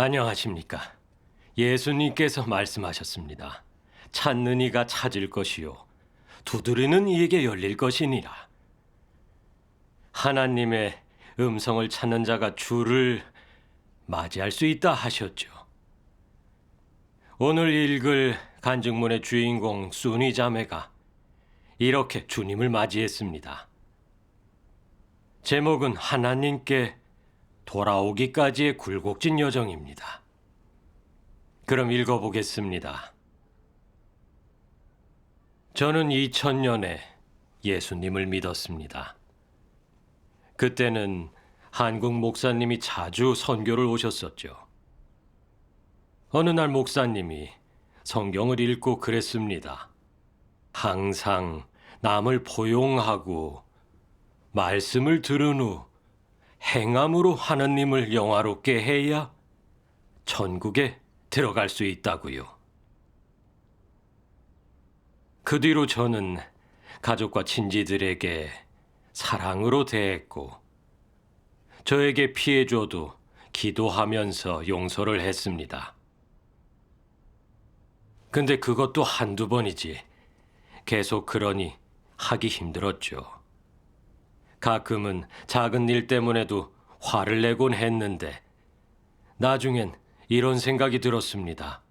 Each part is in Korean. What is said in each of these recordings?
안녕하십니까. 예수님께서 말씀하셨습니다. 찾는 이가 찾을 것이요 두드리는 이에게 열릴 것이니라. 하나님의 음성을 찾는 자가 주를 맞이할 수 있다 하셨죠. 오늘 읽을 간증문의 주인공 순이 자매가 이렇게 주님을 맞이했습니다. 제목은 하나님께 돌아오기까지의 굴곡진 여정입니다. 그럼 읽어보겠습니다. 저는 2000년에 예수님을 믿었습니다. 그때는 한국 목사님이 자주 선교를 오셨었죠. 어느 날 목사님이 성경을 읽고 그랬습니다. 항상 남을 포용하고 말씀을 들은 후 행함으로 하나님을 영화롭게 해야 천국에 들어갈 수 있다고요. 그 뒤로 저는 가족과 친지들에게 사랑으로 대했고 저에게 피해줘도 기도하면서 용서를 했습니다. 근데 그것도 한두 번이지 계속 그러니 하기 힘들었죠. 가끔은 작은 일 때문에도 화를 내곤 했는데 나중엔 이런 생각이 들었습니다.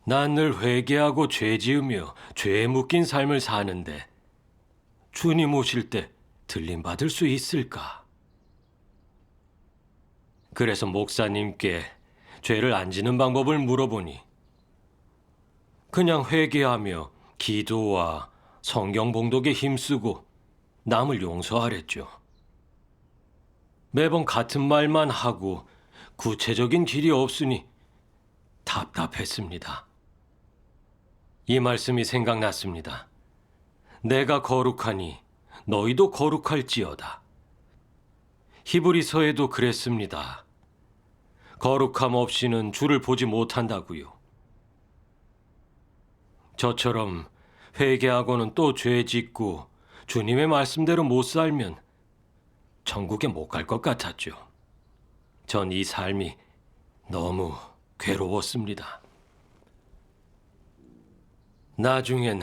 난 늘 회개하고 죄 지으며 죄에 묶인 삶을 사는데 주님 오실 때 들림받을 수 있을까? 그래서 목사님께 죄를 안 지는 방법을 물어보니 그냥 회개하며 기도와 성경 봉독에 힘쓰고 남을 용서하랬죠. 매번 같은 말만 하고 구체적인 길이 없으니 답답했습니다. 이 말씀이 생각났습니다. 내가 거룩하니 너희도 거룩할지어다. 히브리서에도 그랬습니다. 거룩함 없이는 주를 보지 못한다고요. 저처럼 회개하고는 또 죄 짓고 주님의 말씀대로 못 살면 천국에 못 갈 것 같았죠. 전 이 삶이 너무 괴로웠습니다. 나중엔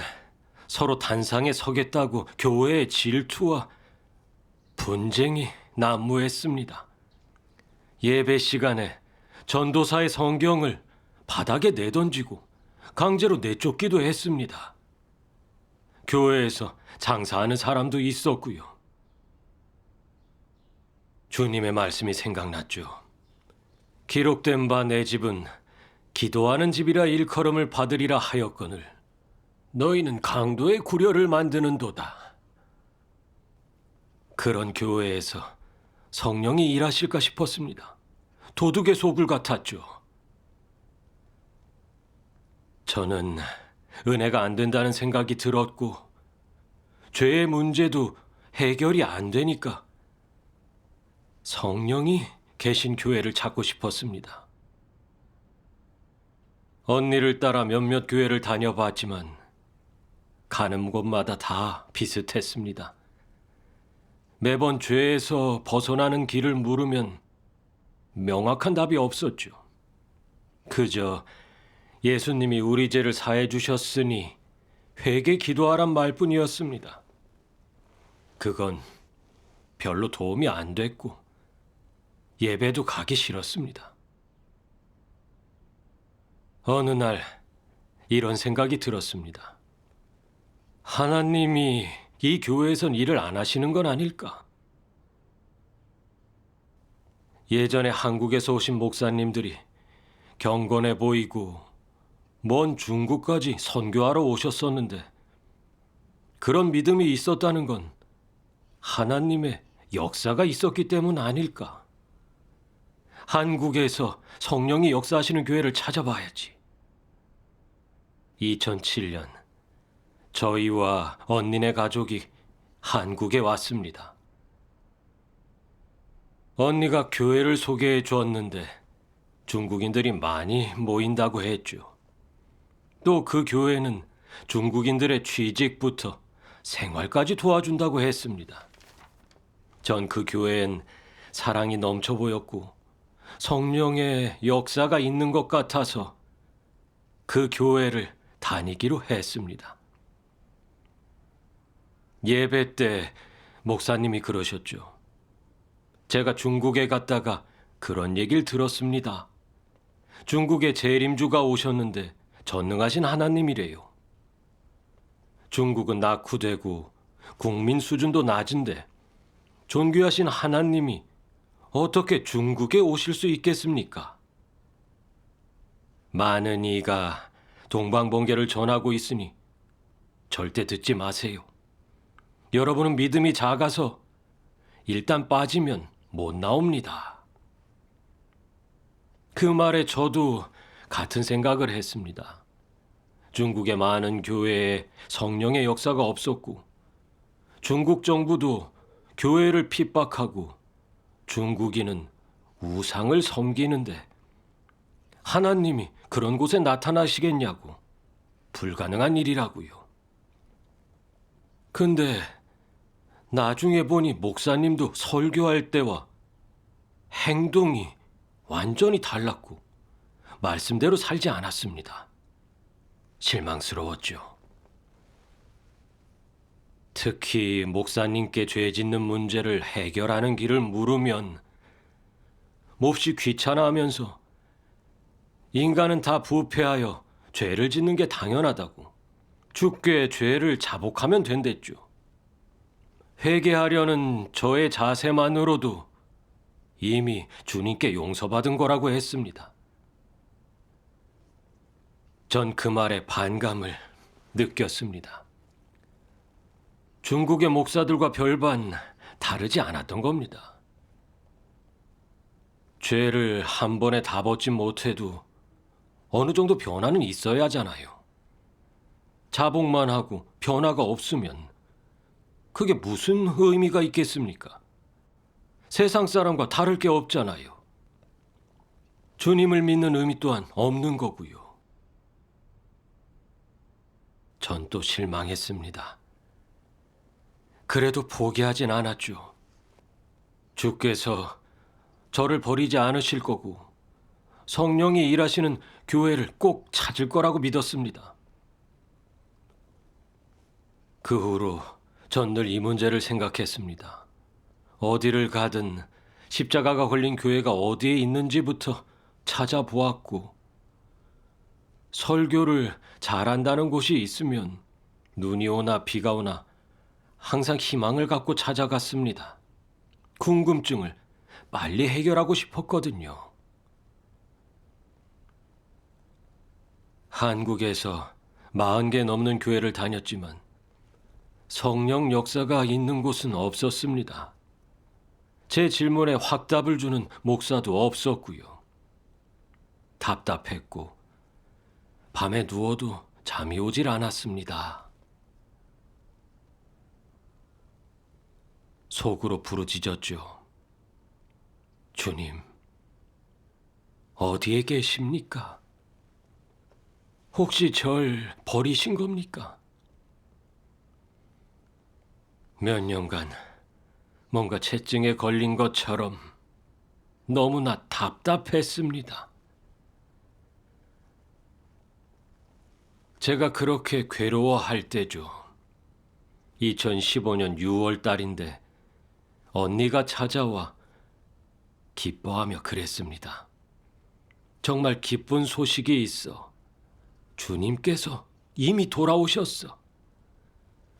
서로 단상에 서겠다고 교회의 질투와 분쟁이 난무했습니다. 예배 시간에 전도사의 성경을 바닥에 내던지고 강제로 내쫓기도 했습니다. 교회에서 장사하는 사람도 있었고요. 주님의 말씀이 생각났죠. 기록된 바 내 집은 기도하는 집이라 일컬음을 받으리라 하였거늘 너희는 강도의 구려를 만드는도다. 그런 교회에서 성령이 일하실까 싶었습니다. 도둑의 소굴 같았죠. 저는 은혜가 안 된다는 생각이 들었고 죄의 문제도 해결이 안 되니까 성령이 계신 교회를 찾고 싶었습니다. 언니를 따라 몇몇 교회를 다녀봤지만 가는 곳마다 다 비슷했습니다. 매번 죄에서 벗어나는 길을 물으면 명확한 답이 없었죠. 그저 예수님이 우리 죄를 사해 주셨으니 회개 기도하란 말뿐이었습니다. 그건 별로 도움이 안 됐고 예배도 가기 싫었습니다. 어느 날 이런 생각이 들었습니다. 하나님이 이 교회에선 일을 안 하시는 건 아닐까? 예전에 한국에서 오신 목사님들이 경건해 보이고 먼 중국까지 선교하러 오셨었는데 그런 믿음이 있었다는 건 하나님의 역사가 있었기 때문 아닐까? 한국에서 성령이 역사하시는 교회를 찾아봐야지. 2007년 저희와 언니네 가족이 한국에 왔습니다. 언니가 교회를 소개해 주었는데 중국인들이 많이 모인다고 했죠. 또 그 교회는 중국인들의 취직부터 생활까지 도와준다고 했습니다. 전 그 교회엔 사랑이 넘쳐 보였고 성령의 역사가 있는 것 같아서 그 교회를 다니기로 했습니다. 예배 때 목사님이 그러셨죠. 제가 중국에 갔다가 그런 얘기를 들었습니다. 중국에 재림주가 오셨는데 전능하신 하나님이래요. 중국은 낙후되고 국민 수준도 낮은데 존귀하신 하나님이 어떻게 중국에 오실 수 있겠습니까? 많은 이가 동방번개를 전하고 있으니 절대 듣지 마세요. 여러분은 믿음이 작아서 일단 빠지면 못 나옵니다. 그 말에 저도 같은 생각을 했습니다. 중국의 많은 교회에 성령의 역사가 없었고 중국 정부도 교회를 핍박하고 중국인은 우상을 섬기는데 하나님이 그런 곳에 나타나시겠냐고. 불가능한 일이라고요. 근데 나중에 보니 목사님도 설교할 때와 행동이 완전히 달랐고 말씀대로 살지 않았습니다. 실망스러웠죠. 특히 목사님께 죄 짓는 문제를 해결하는 길을 물으면 몹시 귀찮아하면서 인간은 다 부패하여 죄를 짓는 게 당연하다고 주께 죄를 자복하면 된댔죠. 회개하려는 저의 자세만으로도 이미 주님께 용서받은 거라고 했습니다. 전 그 말에 반감을 느꼈습니다. 중국의 목사들과 별반 다르지 않았던 겁니다. 죄를 한 번에 다 벗지 못해도 어느 정도 변화는 있어야 하잖아요. 자복만 하고 변화가 없으면 그게 무슨 의미가 있겠습니까? 세상 사람과 다를 게 없잖아요. 주님을 믿는 의미 또한 없는 거고요. 전 또 실망했습니다. 그래도 포기하진 않았죠. 주께서 저를 버리지 않으실 거고 성령이 일하시는 교회를 꼭 찾을 거라고 믿었습니다. 그 후로 전 늘 이 문제를 생각했습니다. 어디를 가든 십자가가 걸린 교회가 어디에 있는지부터 찾아보았고 설교를 잘한다는 곳이 있으면 눈이 오나 비가 오나 항상 희망을 갖고 찾아갔습니다. 궁금증을 빨리 해결하고 싶었거든요. 한국에서 40개 넘는 교회를 다녔지만 성령 역사가 있는 곳은 없었습니다. 제 질문에 확답을 주는 목사도 없었고요. 답답했고 밤에 누워도 잠이 오질 않았습니다. 속으로 부르짖었죠. 주님, 어디에 계십니까? 혹시 절 버리신 겁니까? 몇 년간 뭔가 채증에 걸린 것처럼 너무나 답답했습니다. 제가 그렇게 괴로워할 때죠. 2015년 6월 달인데 언니가 찾아와 기뻐하며 그랬습니다. 정말 기쁜 소식이 있어. 주님께서 이미 돌아오셨어.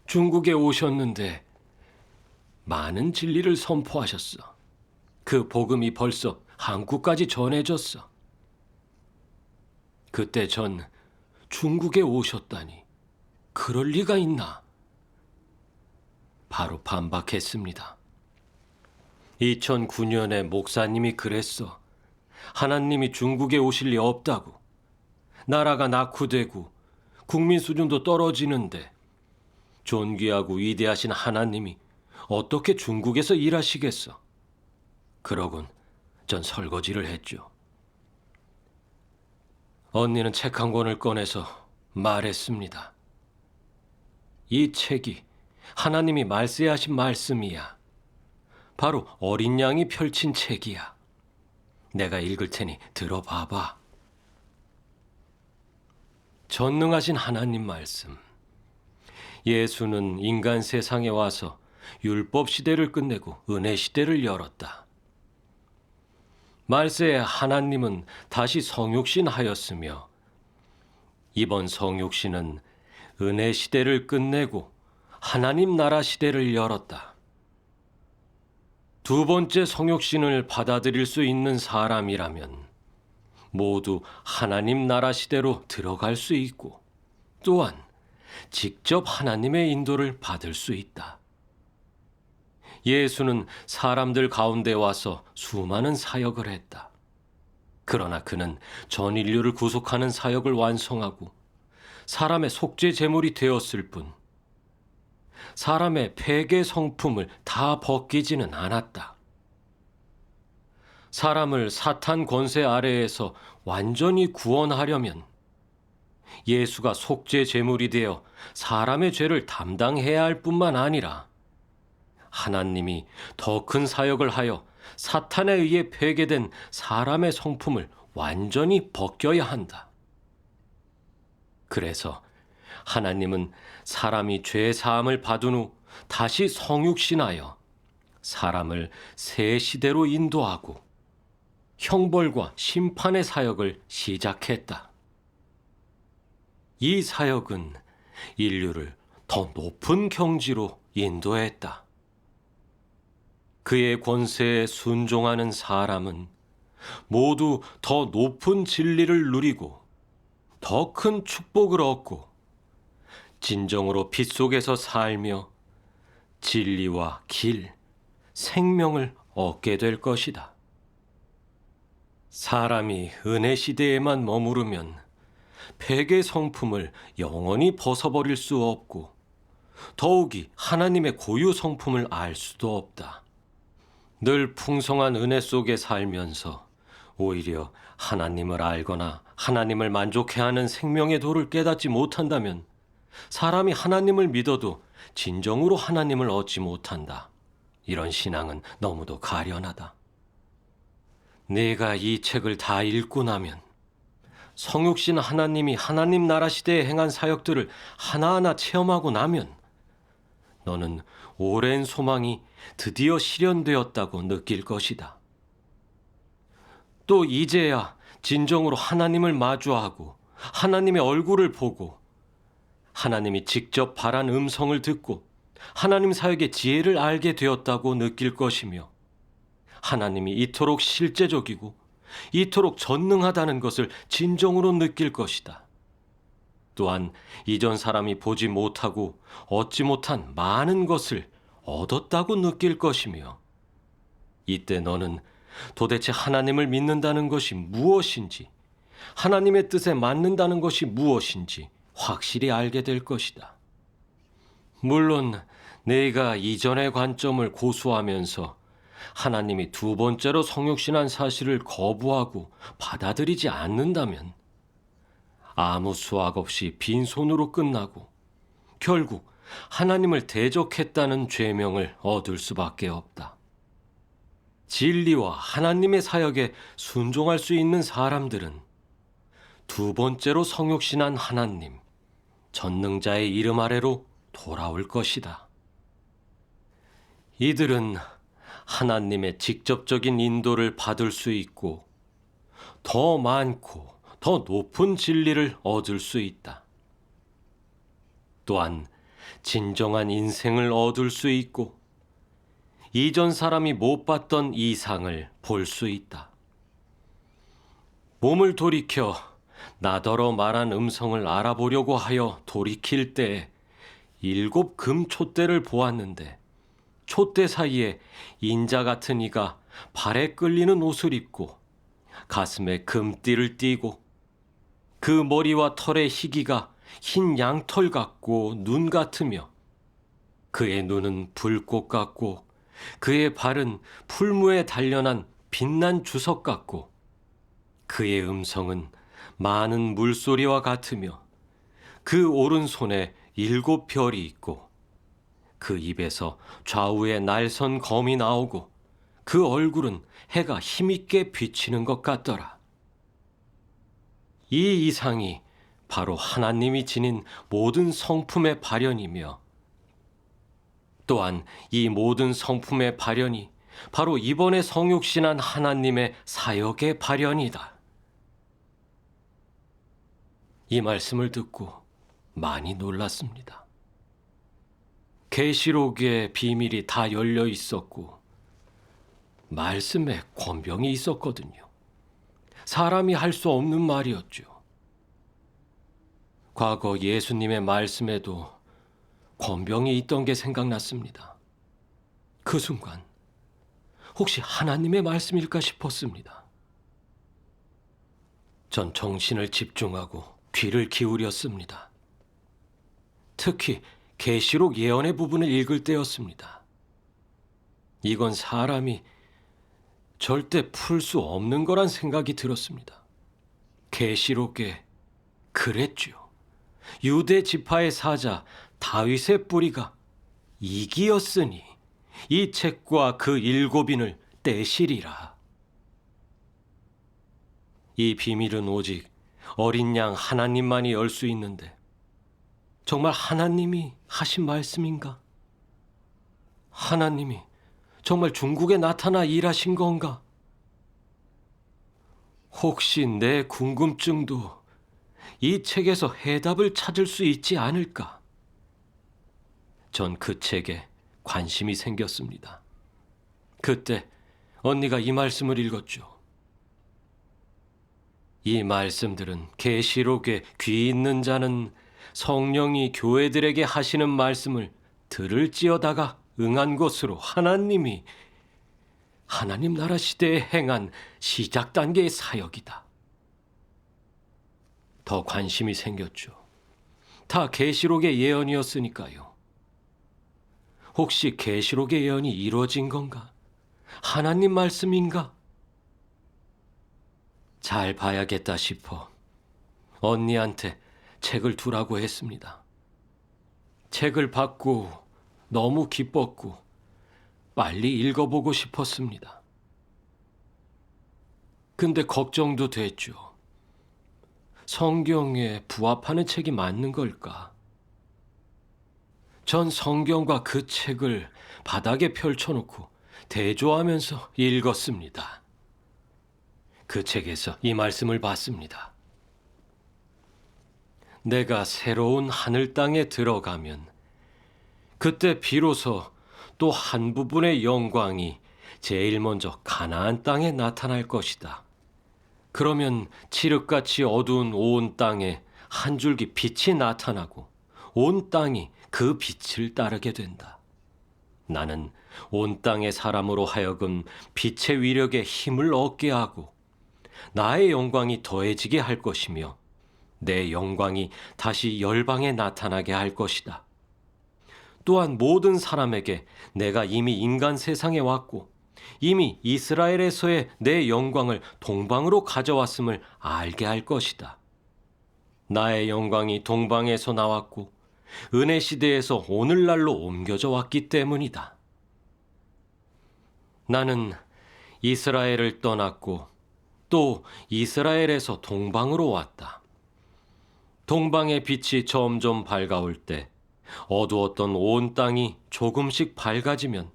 중국에 오셨는데 많은 진리를 선포하셨어. 그 복음이 벌써 한국까지 전해졌어. 그때 전 중국에 오셨다니 그럴 리가 있나? 바로 반박했습니다. 2009년에 목사님이 그랬어. 하나님이 중국에 오실 리 없다고. 나라가 낙후되고 국민 수준도 떨어지는데 존귀하고 위대하신 하나님이 어떻게 중국에서 일하시겠어? 그러곤 전 설거지를 했죠. 언니는 책 한 권을 꺼내서 말했습니다. 이 책이 하나님이 말세하신 말씀이야. 바로 어린 양이 펼친 책이야. 내가 읽을 테니 들어봐봐. 전능하신 하나님 말씀. 예수는 인간 세상에 와서 율법 시대를 끝내고 은혜 시대를 열었다. 말세에 하나님은 다시 성육신 하였으며 이번 성육신은 은혜 시대를 끝내고 하나님 나라 시대를 열었다. 두 번째 성육신을 받아들일 수 있는 사람이라면 모두 하나님 나라 시대로 들어갈 수 있고 또한 직접 하나님의 인도를 받을 수 있다. 예수는 사람들 가운데 와서 수많은 사역을 했다. 그러나 그는 전 인류를 구속하는 사역을 완성하고 사람의 속죄 제물이 되었을 뿐 사람의 폐계 성품을 다 벗기지는 않았다. 사람을 사탄 권세 아래에서 완전히 구원하려면 예수가 속죄 제물이 되어 사람의 죄를 담당해야 할 뿐만 아니라 하나님이 더 큰 사역을 하여 사탄에 의해 폐괴된 사람의 성품을 완전히 벗겨야 한다. 그래서 하나님은 사람이 죄 사함을 받은 후 다시 성육신하여 사람을 새 시대로 인도하고 형벌과 심판의 사역을 시작했다. 이 사역은 인류를 더 높은 경지로 인도했다. 그의 권세에 순종하는 사람은 모두 더 높은 진리를 누리고 더 큰 축복을 얻고 진정으로 빛 속에서 살며 진리와 길, 생명을 얻게 될 것이다. 사람이 은혜 시대에만 머무르면 폐괴 성품을 영원히 벗어버릴 수 없고 더욱이 하나님의 고유 성품을 알 수도 없다. 늘 풍성한 은혜 속에 살면서 오히려 하나님을 알거나 하나님을 만족해 하는 생명의 도를 깨닫지 못한다면 사람이 하나님을 믿어도 진정으로 하나님을 얻지 못한다. 이런 신앙은 너무도 가련하다. 네가 이 책을 다 읽고 나면 성육신 하나님이 하나님 나라 시대에 행한 사역들을 하나하나 체험하고 나면 너는 오랜 소망이 드디어 실현되었다고 느낄 것이다. 또 이제야 진정으로 하나님을 마주하고 하나님의 얼굴을 보고 하나님이 직접 바란 음성을 듣고 하나님 사역의 지혜를 알게 되었다고 느낄 것이며 하나님이 이토록 실제적이고 이토록 전능하다는 것을 진정으로 느낄 것이다. 또한 이전 사람이 보지 못하고 얻지 못한 많은 것을 얻었다고 느낄 것이며 이때 너는 도대체 하나님을 믿는다는 것이 무엇인지 하나님의 뜻에 맞는다는 것이 무엇인지 확실히 알게 될 것이다. 물론 네가 이전의 관점을 고수하면서 하나님이 두 번째로 성육신한 사실을 거부하고 받아들이지 않는다면 아무 수확 없이 빈손으로 끝나고 결국 하나님을 대적했다는 죄명을 얻을 수밖에 없다. 진리와 하나님의 사역에 순종할 수 있는 사람들은 두 번째로 성육신한 하나님, 전능자의 이름 아래로 돌아올 것이다. 이들은 하나님의 직접적인 인도를 받을 수 있고 더 많고 더 높은 진리를 얻을 수 있다. 또한 진정한 인생을 얻을 수 있고 이전 사람이 못 봤던 이상을 볼 수 있다. 몸을 돌이켜 나더러 말한 음성을 알아보려고 하여 돌이킬 때에 7 금촛대를 보았는데 촛대 사이에 인자 같은 이가 발에 끌리는 옷을 입고 가슴에 금띠를 띠고 그 머리와 털의 희기가 흰 양털 같고 눈 같으며 그의 눈은 불꽃 같고 그의 발은 풀무에 단련한 빛난 주석 같고 그의 음성은 많은 물소리와 같으며 그 오른손에 7 별이 있고 그 입에서 좌우에 날선 검이 나오고 그 얼굴은 해가 힘있게 비치는 것 같더라. 이 이상이 바로 하나님이 지닌 모든 성품의 발현이며 또한 이 모든 성품의 발현이 바로 이번에 성육신한 하나님의 사역의 발현이다. 이 말씀을 듣고 많이 놀랐습니다. 계시록의 비밀이 다 열려 있었고 말씀에 권병이 있었거든요. 사람이 할 수 없는 말이었죠. 과거 예수님의 말씀에도 권병이 있던 게 생각났습니다. 그 순간 혹시 하나님의 말씀일까 싶었습니다. 전 정신을 집중하고 귀를 기울였습니다. 특히 계시록 예언의 부분을 읽을 때였습니다. 이건 사람이 절대 풀 수 없는 거란 생각이 들었습니다. 계시록에 그랬죠. 유대 지파의 사자 다윗의 뿌리가 이기였으니 이 책과 그 7인을 떼시리라. 이 비밀은 오직 어린 양 하나님만이 열 수 있는데 정말 하나님이 하신 말씀인가? 하나님이 정말 중국에 나타나 일하신 건가? 혹시 내 궁금증도 이 책에서 해답을 찾을 수 있지 않을까? 전 그 책에 관심이 생겼습니다. 그때 언니가 이 말씀을 읽었죠. 이 말씀들은 계시록에 귀 있는 자는 성령이 교회들에게 하시는 말씀을 들을지어다가 응한 것으로 하나님 나라 시대에 행한 시작 단계의 사역이다. 더 관심이 생겼죠. 다 계시록의 예언이었으니까요. 혹시 계시록의 예언이 이루어진 건가? 하나님 말씀인가? 잘 봐야겠다 싶어 언니한테 책을 두라고 했습니다. 책을 받고 너무 기뻤고 빨리 읽어보고 싶었습니다. 근데 걱정도 됐죠. 성경에 부합하는 책이 맞는 걸까? 전 성경과 그 책을 바닥에 펼쳐놓고 대조하면서 읽었습니다. 그 책에서 이 말씀을 봤습니다. 내가 새로운 하늘 땅에 들어가면 그때 비로소 또 한 부분의 영광이 제일 먼저 가나안 땅에 나타날 것이다. 그러면 칠흑같이 어두운 온 땅에 한 줄기 빛이 나타나고 온 땅이 그 빛을 따르게 된다. 나는 온 땅의 사람으로 하여금 빛의 위력에 힘을 얻게 하고 나의 영광이 더해지게 할 것이며 내 영광이 다시 열방에 나타나게 할 것이다. 또한 모든 사람에게 내가 이미 인간 세상에 왔고 이미 이스라엘에서의 내 영광을 동방으로 가져왔음을 알게 할 것이다. 나의 영광이 동방에서 나왔고 은혜 시대에서 오늘날로 옮겨져 왔기 때문이다. 나는 이스라엘을 떠났고 또 이스라엘에서 동방으로 왔다. 동방의 빛이 점점 밝아올 때 어두웠던 온 땅이 조금씩 밝아지면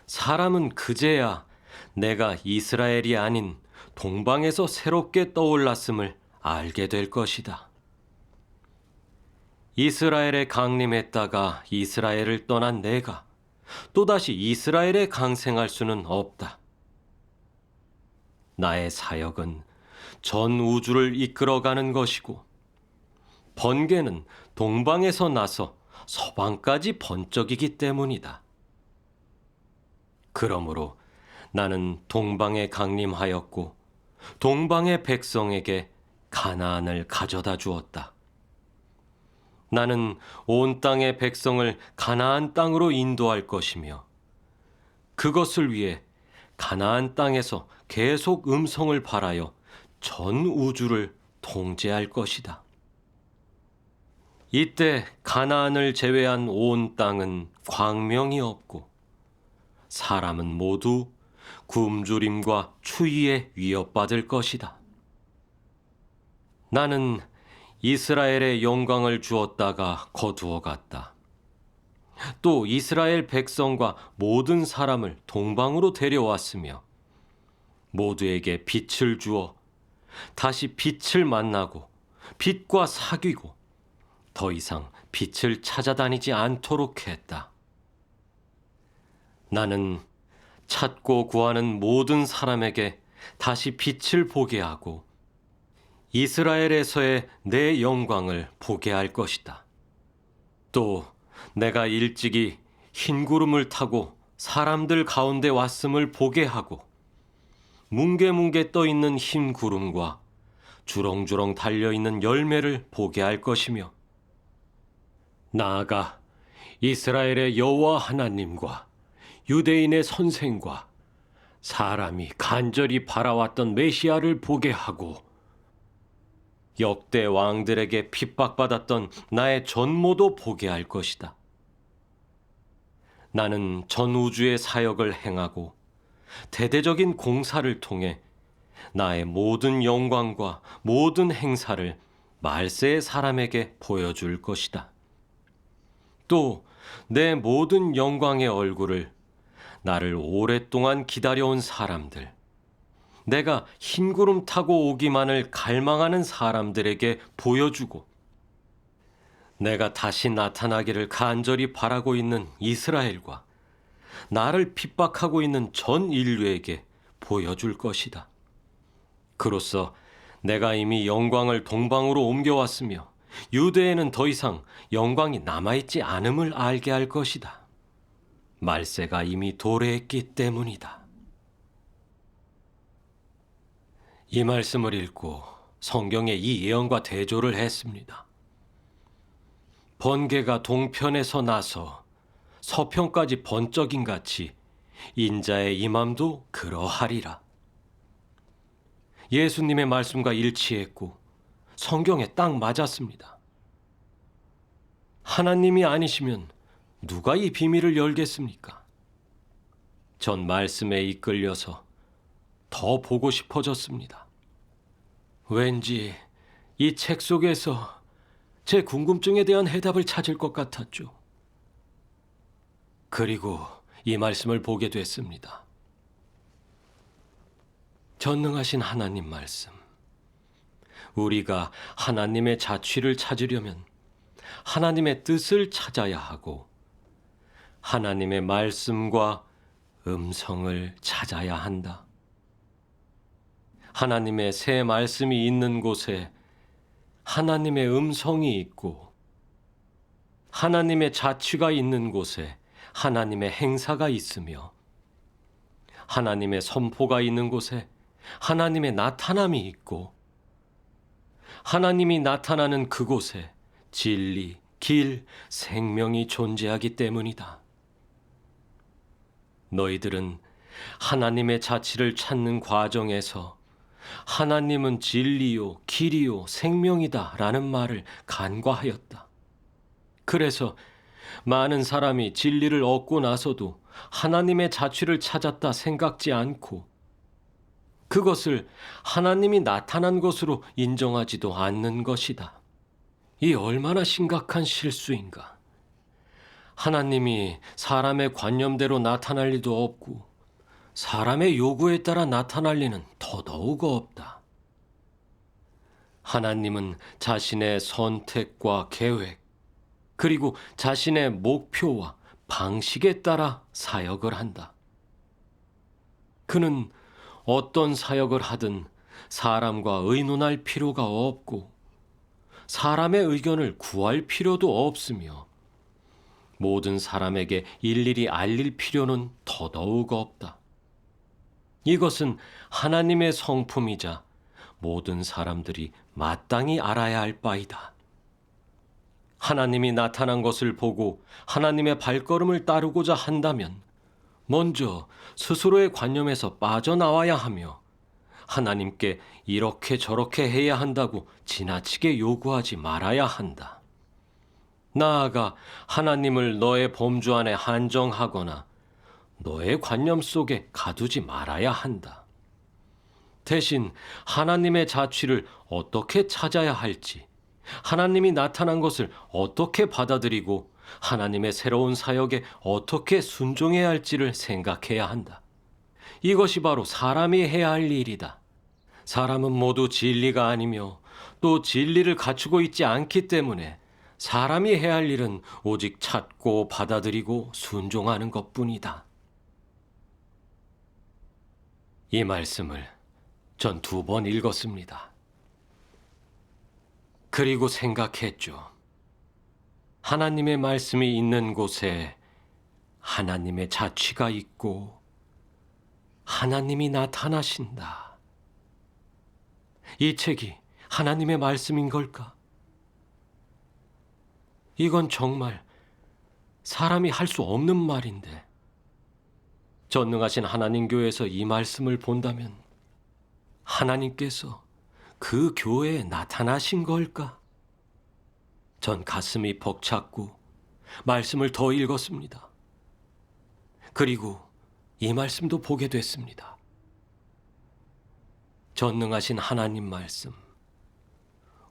사람은 그제야 내가 이스라엘이 아닌 동방에서 새롭게 떠올랐음을 알게 될 것이다. 이스라엘에 강림했다가 이스라엘을 떠난 내가 또다시 이스라엘에 강생할 수는 없다. 나의 사역은 전 우주를 이끌어가는 것이고 번개는 동방에서 나서 서방까지 번쩍이기 때문이다. 그러므로 나는 동방에 강림하였고 동방의 백성에게 가나안을 가져다 주었다. 나는 온 땅의 백성을 가나안 땅으로 인도할 것이며 그것을 위해 가나안 땅에서 계속 음성을 발하여 전 우주를 통제할 것이다. 이때 가나안을 제외한 온 땅은 광명이 없고 사람은 모두 굶주림과 추위에 위협받을 것이다. 나는 이스라엘의 영광을 주었다가 거두어 갔다. 또 이스라엘 백성과 모든 사람을 동방으로 데려왔으며 모두에게 빛을 주어 다시 빛을 만나고 빛과 사귀고 더 이상 빛을 찾아다니지 않도록 했다. 나는 찾고 구하는 모든 사람에게 다시 빛을 보게 하고 이스라엘에서의 내 영광을 보게 할 것이다. 또 내가 일찍이 흰 구름을 타고 사람들 가운데 왔음을 보게 하고 뭉게뭉게 떠 있는 흰 구름과 주렁주렁 달려 있는 열매를 보게 할 것이며 나아가 이스라엘의 여호와 하나님과 유대인의 선생과 사람이 간절히 바라왔던 메시아를 보게 하고 역대 왕들에게 핍박받았던 나의 전모도 보게 할 것이다. 나는 전 우주의 사역을 행하고 대대적인 공사를 통해 나의 모든 영광과 모든 행사를 말세의 사람에게 보여줄 것이다. 또 내 모든 영광의 얼굴을 나를 오랫동안 기다려온 사람들, 내가 흰구름 타고 오기만을 갈망하는 사람들에게 보여주고 내가 다시 나타나기를 간절히 바라고 있는 이스라엘과 나를 핍박하고 있는 전 인류에게 보여줄 것이다. 그로써 내가 이미 영광을 동방으로 옮겨왔으며 유대에는 더 이상 영광이 남아있지 않음을 알게 할 것이다. 말세가 이미 도래했기 때문이다. 이 말씀을 읽고 성경의 이 예언과 대조를 했습니다. 번개가 동편에서 나서 서편까지 번쩍인 같이 인자의 임함도 그러하리라. 예수님의 말씀과 일치했고 성경에 딱 맞았습니다. 하나님이 아니시면 누가 이 비밀을 열겠습니까? 전 말씀에 이끌려서 더 보고 싶어졌습니다. 왠지 이 책 속에서 제 궁금증에 대한 해답을 찾을 것 같았죠. 그리고 이 말씀을 보게 됐습니다. 전능하신 하나님 말씀. 우리가 하나님의 자취를 찾으려면 하나님의 뜻을 찾아야 하고 하나님의 말씀과 음성을 찾아야 한다. 하나님의 새 말씀이 있는 곳에 하나님의 음성이 있고 하나님의 자취가 있는 곳에 하나님의 행사가 있으며 하나님의 선포가 있는 곳에 하나님의 나타남이 있고 하나님이 나타나는 그곳에 진리, 길, 생명이 존재하기 때문이다. 너희들은 하나님의 자취를 찾는 과정에서 하나님은 진리요, 길이요, 생명이다 라는 말을 간과하였다. 그래서 많은 사람이 진리를 얻고 나서도 하나님의 자취를 찾았다 생각지 않고 그것을 하나님이 나타난 것으로 인정하지도 않는 것이다. 이 얼마나 심각한 실수인가. 하나님이 사람의 관념대로 나타날 리도 없고 사람의 요구에 따라 나타날 리는 더더욱 없다. 하나님은 자신의 선택과 계획, 그리고 자신의 목표와 방식에 따라 사역을 한다. 그는 어떤 사역을 하든 사람과 의논할 필요가 없고 사람의 의견을 구할 필요도 없으며 모든 사람에게 일일이 알릴 필요는 더더욱 없다. 이것은 하나님의 성품이자 모든 사람들이 마땅히 알아야 할 바이다. 하나님이 나타난 것을 보고 하나님의 발걸음을 따르고자 한다면 먼저 스스로의 관념에서 빠져나와야 하며 하나님께 이렇게 저렇게 해야 한다고 지나치게 요구하지 말아야 한다. 나아가 하나님을 너의 범주 안에 한정하거나 너의 관념 속에 가두지 말아야 한다. 대신 하나님의 자취를 어떻게 찾아야 할지, 하나님이 나타난 것을 어떻게 받아들이고 하나님의 새로운 사역에 어떻게 순종해야 할지를 생각해야 한다. 이것이 바로 사람이 해야 할 일이다. 사람은 모두 진리가 아니며 또 진리를 갖추고 있지 않기 때문에 사람이 해야 할 일은 오직 찾고 받아들이고 순종하는 것뿐이다. 이 말씀을 전 2번 읽었습니다. 그리고 생각했죠. 하나님의 말씀이 있는 곳에 하나님의 자취가 있고 하나님이 나타나신다. 이 책이 하나님의 말씀인 걸까? 이건 정말 사람이 할 수 없는 말인데, 전능하신 하나님 교회에서 이 말씀을 본다면 하나님께서 그 교회에 나타나신 걸까? 전 가슴이 벅찼고 말씀을 더 읽었습니다. 그리고 이 말씀도 보게 됐습니다. 전능하신 하나님 말씀.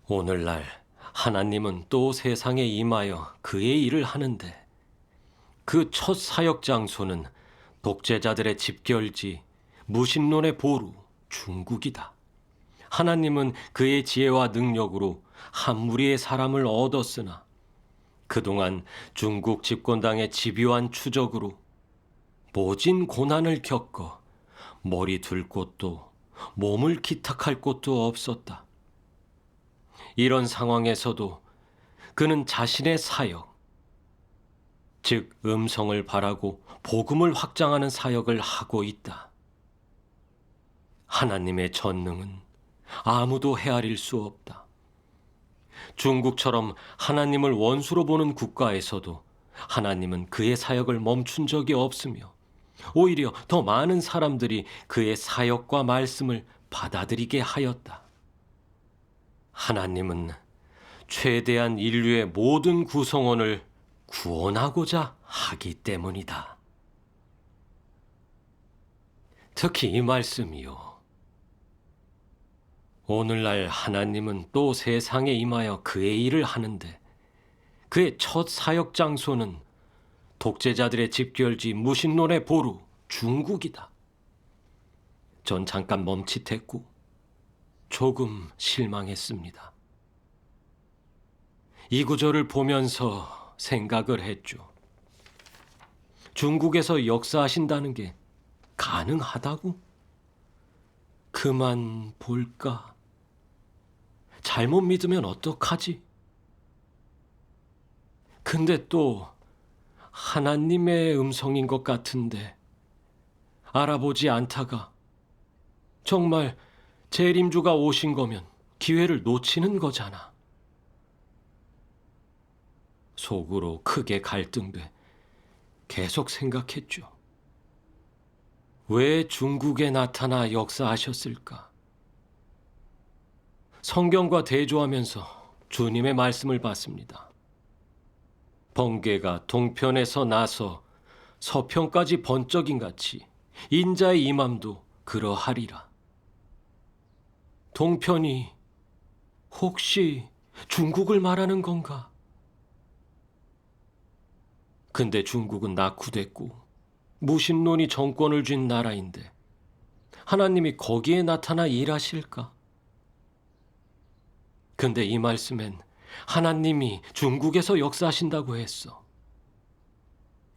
오늘날 하나님은 또 세상에 임하여 그의 일을 하는데 그 첫 사역 장소는 독재자들의 집결지, 무신론의 보루, 중국이다. 하나님은 그의 지혜와 능력으로 한 무리의 사람을 얻었으나 그동안 중국 집권당의 집요한 추적으로 모진 고난을 겪어 머리 둘 곳도 몸을 기탁할 곳도 없었다. 이런 상황에서도 그는 자신의 사역, 즉 음성을 바라고 복음을 확장하는 사역을 하고 있다. 하나님의 전능은 아무도 헤아릴 수 없다. 중국처럼 하나님을 원수로 보는 국가에서도 하나님은 그의 사역을 멈춘 적이 없으며 오히려 더 많은 사람들이 그의 사역과 말씀을 받아들이게 하였다. 하나님은 최대한 인류의 모든 구성원을 구원하고자 하기 때문이다. 특히 이 말씀이요. 오늘날 하나님은 또 세상에 임하여 그의 일을 하는데 그의 첫 사역 장소는 독재자들의 집결지 무신론의 보루 중국이다. 전 잠깐 멈칫했고 조금 실망했습니다. 이 구절을 보면서 생각을 했죠. 중국에서 역사하신다는 게 가능하다고? 그만 볼까? 잘못 믿으면 어떡하지? 근데 또 하나님의 음성인 것 같은데 알아보지 않다가 정말 재림주가 오신 거면 기회를 놓치는 거잖아. 속으로 크게 갈등돼 계속 생각했죠. 왜 중국에 나타나 역사하셨을까? 성경과 대조하면서 주님의 말씀을 봤습니다. 번개가 동편에서 나서 서편까지 번쩍인 같이 인자의 임함도 그러하리라. 동편이 혹시 중국을 말하는 건가? 근데 중국은 낙후됐고 무신론이 정권을 쥔 나라인데 하나님이 거기에 나타나 일하실까? 근데 이 말씀엔 하나님이 중국에서 역사하신다고 했어.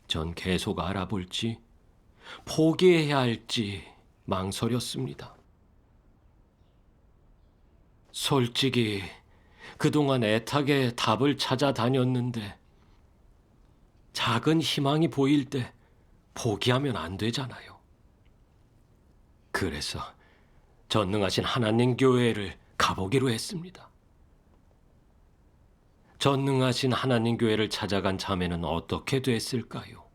전 계속 알아볼지 포기해야 할지 망설였습니다. 솔직히 그동안 애타게 답을 찾아다녔는데 작은 희망이 보일 때 포기하면 안 되잖아요. 그래서 전능하신 하나님 교회를 가보기로 했습니다. 전능하신 하나님 교회를 찾아간 자매는 어떻게 됐을까요?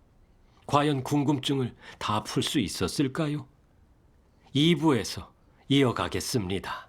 과연 궁금증을 다 풀 수 있었을까요? 2부에서 이어가겠습니다.